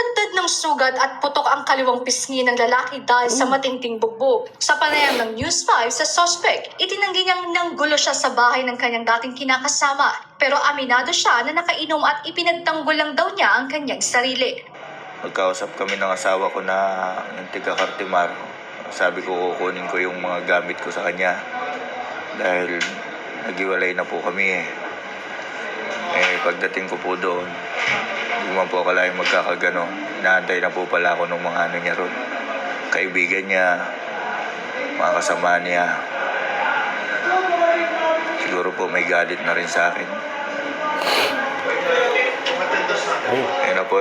Nadadad ng sugat at putok ang kaliwang pisngi ng lalaki dahil sa matinding bugbog. Sa panayam ng News 5 sa suspect, itinanggi niyang nanggulo siya sa bahay ng kanyang dating kinakasama. Pero aminado siya na nakainom at ipinagtanggol lang daw niya ang kanyang sarili. Magkausap kami ng asawa ko na yung tiga Cartimar. Sabi ko kukunin ko yung mga gamit ko sa kanya dahil naghiwalay na po kami pagdating ko po doon, hindi man po akala yung magkakagano. Inaantay na po pala ako ng mga ano niya ron. Kaibigan niya, mga kasama niya. Siguro po may galit na rin sa akin.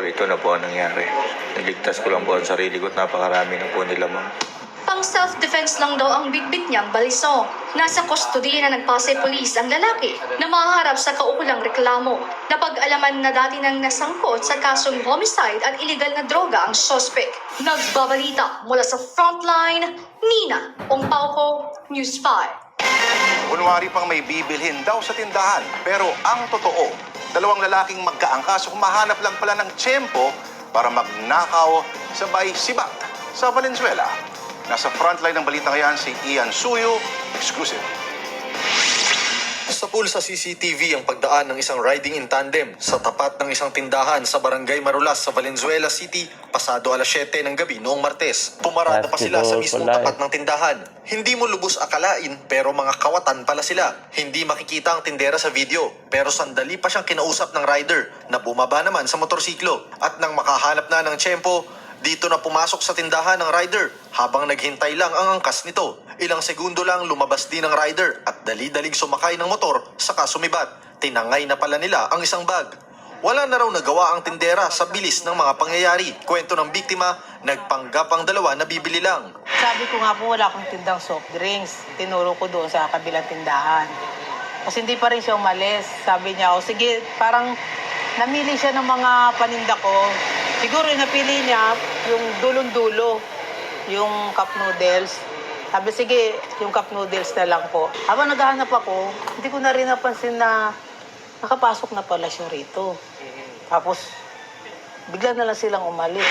Ito na po ang nangyari. Niligtas ko lang po ang sarili ko at napakarami na po nila Pang self-defense lang daw ang bitbit niyang balisong. Nasa kustodiya na nagpase pulis ang lalaki na maharap sa kaukulang reklamo. Napag-alaman na dati nang nasangkot sa kasong homicide at iligal na droga ang suspect. Nagbabalita mula sa Frontline, Nina Ongpauco, News 5. Kunwari pang may bibilhin daw sa tindahan. Pero ang totoo, dalawang lalaking magkaangkas humahanap lang pala ng tiyempo para magnakaw sabay sibak sa Valenzuela. Nasa frontline ng balita ngayon si Ian Suyo, exclusive. Sa pool sa CCTV ang pagdaan ng isang riding in tandem sa tapat ng isang tindahan sa Barangay Marulas sa Valenzuela City pasado alas 7 ng gabi noong Martes. Pumarada pa sila sa mismong tapat ng tindahan. Hindi mo lubos akalain pero mga kawatan pala sila. Hindi makikita ang tindera sa video pero sandali pa siyang kinausap ng rider na bumaba naman sa motorsiklo. At nang makahanap na ng tiyempo, dito na pumasok sa tindahan ng rider habang naghintay lang ang angkas nito. Ilang segundo lang lumabas din ang rider at dali-dalig sumakay ng motor saka sumibat. Tinangay na pala nila ang isang bag. Wala na raw nagawa ang tindera sa bilis ng mga pangyayari. Kwento ng biktima, nagpanggap ang dalawa na bibili lang. Sabi ko nga po wala akong tindang soft drinks. Tinuro ko doon sa kabilang tindahan. Kasi hindi pa rin siya umalis. Sabi niya, o sige, parang namili siya ng mga paninda ko. Siguro yung napili niya yung dulong-dulo, yung cup noodles. Sabi, sige, yung cup noodles na lang po. Habang naghahanap ako, hindi ko na rin napansin na nakapasok na pala siya rito. Tapos, bigla na lang silang umalis.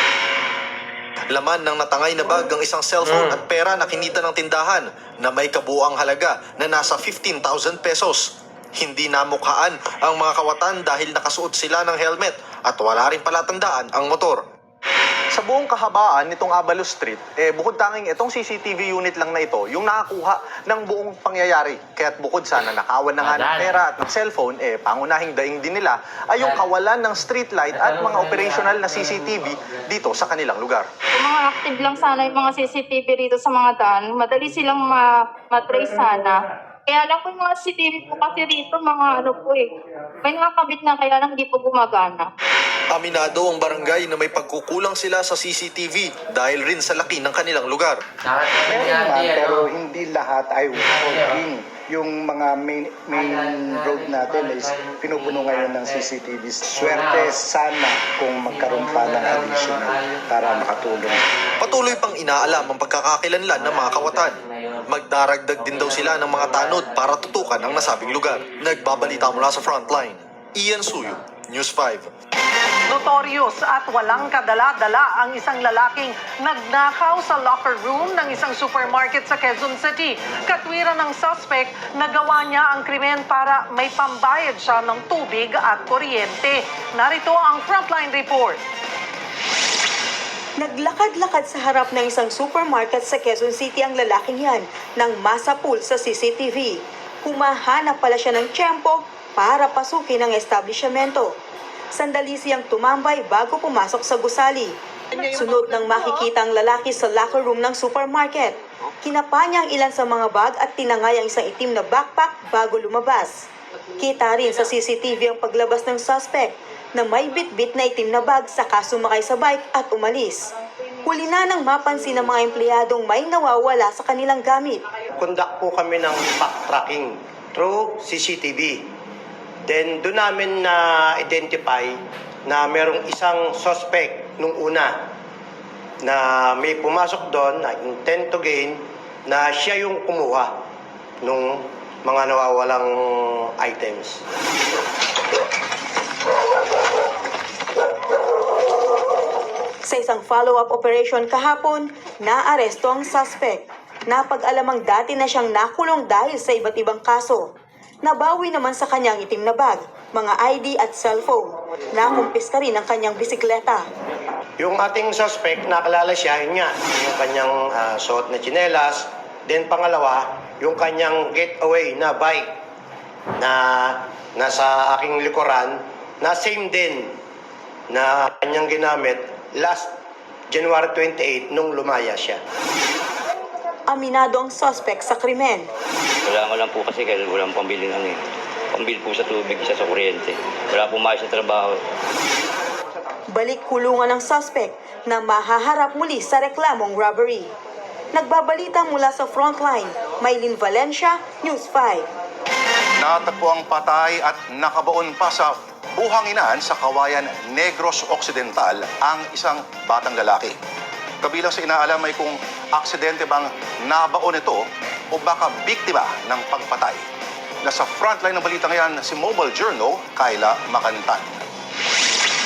Laman ng natangay na bag ang isang cellphone at pera na kinita ng tindahan na may kabuuang halaga na nasa 15,000 pesos. Hindi namukhaan ang mga kawatan dahil nakasuot sila ng helmet at wala rin palatandaan ang motor. Sa buong kahabaan nitong Avalos Street, bukod tanging itong CCTV unit lang na ito, yung nakakuha ng buong pangyayari. Kaya't bukod sa nanakawan na nga ng pera at ng cellphone, pangunahing daing din nila ay yung kawalan ng street light at mga operational na CCTV dito sa kanilang lugar. Kung mga active lang sana yung mga CCTV rito sa mga daan, madali silang matrace sana. Kaya lang po yung mga CCTV po kasi rito, mga may nakakabit na kaya lang hindi po gumagana. Aminado ang barangay na may pagkukulang sila sa CCTV dahil rin sa laki ng kanilang lugar. Pero hindi lahat ay working. Yung mga main road natin is pinupuno ngayon ng CCTV. Swerte sana kung magkaroon pa ng additional para makatulong. Patuloy pang inaalam ang pagkakakilanlan ng mga kawatan. Magdaragdag din daw sila ng mga tanod para tutukan ang nasabing lugar. Nagbabalita mula sa Frontline, Ian Suyo, News 5. Notorious at walang kadala-dala ang isang lalaking nagnakaw sa locker room ng isang supermarket sa Quezon City. Katwiran ng suspect, nagawa niya ang krimen para may pambayad siya ng tubig at kuryente. Narito ang Frontline Report. Naglakad-lakad sa harap ng isang supermarket sa Quezon City ang lalaking yan nang masapul sa CCTV. Humahanap pala siya ng tiyempo para pasukin ang establishmento. Sandali siyang tumambay bago pumasok sa gusali. Sunod nang makikita ang lalaki sa locker room ng supermarket. Kinapa niya ang ilan sa mga bag at tinangay ang isang itim na backpack bago lumabas. Kita rin sa CCTV ang paglabas ng suspect na may bit-bit na itim na bag saka sumakay sa bike at umalis. Huli na nang mapansin ng mga empleyadong may nawawala sa kanilang gamit. Conduct po kami ng backtracking through CCTV. Then doon namin na-identify na merong isang suspect nung una na may pumasok doon na intent to gain na siya yung kumuha nung mga nawawalang items. Sa isang follow-up operation kahapon, naaresto ang suspect. Napag-alamang dati na siyang nakulong dahil sa iba't ibang kaso. Nabawi naman sa kanyang itim na bag, mga ID at cellphone. Nakumpiska rin ang kanyang bisikleta. Yung ating suspect, nakalala siya, yun nga, yung kanyang suot na tsinelas. Then pangalawa, yung kanyang getaway na bike na nasa aking likuran, na same din na kanyang ginamit last January 28 nung lumaya siya. Aminado ang suspect sa krimen. Wala lang po kasi walang pambili ng pambil po sa tubig, isa sa kuryente. Wala po maayos sa trabaho. Balik kulungan ng suspect na mahaharap muli sa reklamong robbery. Nagbabalita mula sa Frontline, Maylin Valencia, News 5. Natagpo ang patay at nakabaon pa sa buhanginan sa Kawayan Negros Occidental ang isang batang lalaki. Kabilang sa inaalam ay kung aksidente bang nabaon ito o baka biktima ng pagpatay. Nasa frontline ng balita ngayon si Mobile Journal, Kayla Macantan.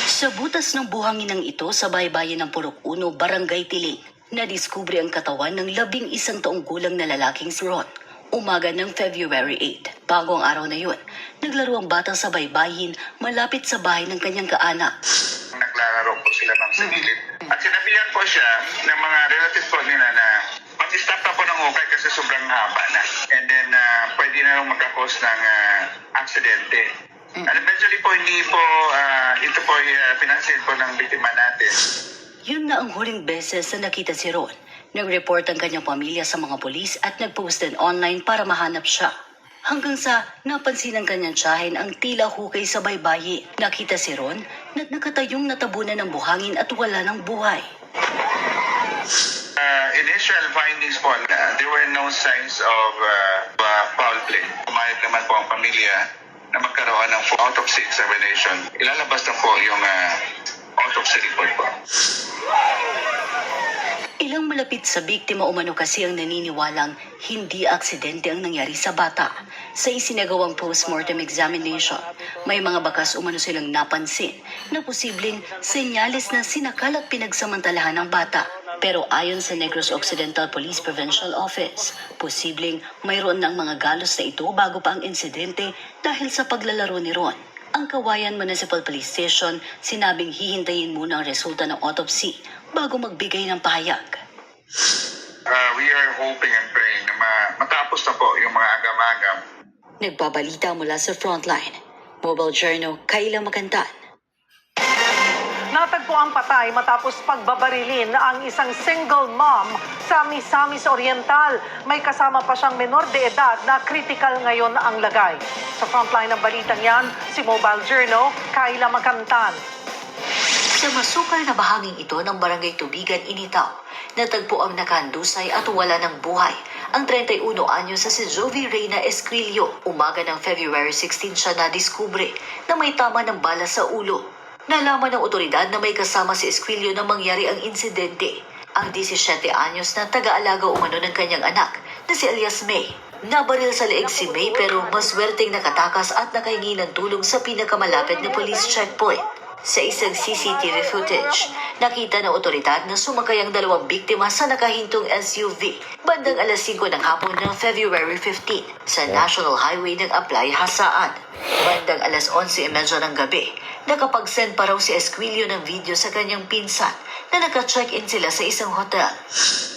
Sa butas ng buhanginang ito sa baybayin ng Purok 1, Barangay Tiling, nadiskubre ang katawan ng 11 taong gulang na lalaking si Ron. Umaga ng February 8, bago ang araw na yun, naglaro ang bata sa baybayin malapit sa bahay ng kanyang kaanak. Naglalaro po sila sa gilid. At sinabihan po siya ng mga relatives po nila na mag-stop na po ng hukay kasi sobrang haba na. And then pwede na lang magkakos ng aksidente. And eventually po hindi po ito po pinansin po ng biktima natin. Yun na ang huling beses na nakita si Ron. Nag-report ang kanyang pamilya sa mga polis at nag-post din online para mahanap siya. Hanggang sa napansin ng kanyang tiyahin ang tila hukay sa baybayin. Nakita si Ron na nakatayong natabunan ng buhangin at wala ng buhay. Initial findings po, there were no signs of foul play. Pumayag naman po ang pamilya na magkaroon ng autopsy examination. Ilalabas na po yung autopsy report po. Ilang malapit sa biktima umano kasi ang naniniwalang hindi aksidente ang nangyari sa bata. Sa isinagawang postmortem examination, may mga bakas umano silang napansin na posibleng senyales na sinakal at pinagsamantalahan ng bata. Pero ayon sa Negros Occidental Police Provincial Office, posibleng mayroon ng mga galos na ito bago pa ang insidente dahil sa paglalaro ni Ron. Ang Kawayan Municipal Police Station sinabing hihintayin muna ang resulta ng autopsy bago magbigay ng pahayag. We are hoping and praying na matapos na po yung mga agam-agam. Nagbabalita mula sa Frontline. Mobile Journal, Kayla Macantan. Natagpo ang patay matapos pagbabarilin ang isang single mom sa Misamis Oriental. May kasama pa siyang menor de edad na critical ngayon ang lagay. Sa frontline ng balitang yan, si Mobile Journal, Kayla Macantan. Sa masukal na bahaging ito ng Barangay Tubigan, Initaw, natagpo ang nakahandusay at wala ng buhay ang 31 anyo sa si Jovi Reyna Escrillo. Umaga ng February 16 siya nadiskubre na may tama ng bala sa ulo. Nalaman ng otoridad na may kasama si Escrillo na mangyari ang insidente. Ang 17 anyos na taga-alaga umano ng kanyang anak na si Elias May. Nabaril sa leeg si May pero maswerteng nakatakas at nakahingi ng tulong sa pinakamalapit na police checkpoint. Sa isang CCTV footage, nakita ng otoridad na sumakay ang dalawang biktima sa nakahintong SUV bandang alas 5 ng hapon ng February 15 sa National Highway ng Aplay, Hasaan. Bandang alas 11:30 ng gabi, nakapag-send pa raw si Esquilio ng video sa kanyang pinsan na naka-check-in sila sa isang hotel.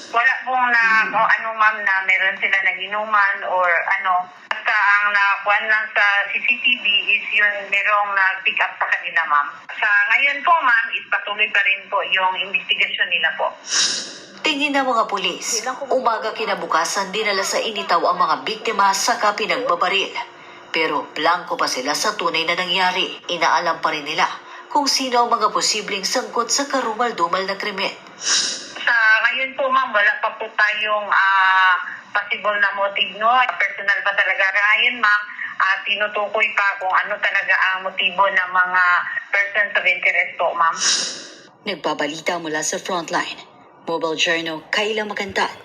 Wala pong na kung ano ma'am na meron sila naginuman or ano. Basta ang nakuha lang sa CCTV is yung merong nag-pick up sa kanila ma'am. Sa ngayon po ma'am is patuloy pa rin po yung investigasyon nila po. Tingin ng mga pulis, umaga kinabukasan dinala sa Initaw ang mga biktima sa pinagbabaril. Pero blanco pa sila sa tunay na nangyari. Inaalam pa rin nila kung sino ang mga posibleng sangkot sa karumal-dumal na krimen. Sa ngayon po ma'am, wala pa po tayong possible na motive, no? Personal pa talaga ngayon ma'am, tinutukoy pa kung ano talaga ang motibo ng mga persons of interest po ma'am. Nagbabalita mula sa Frontline. Mobile Journal, Kayla Macantan.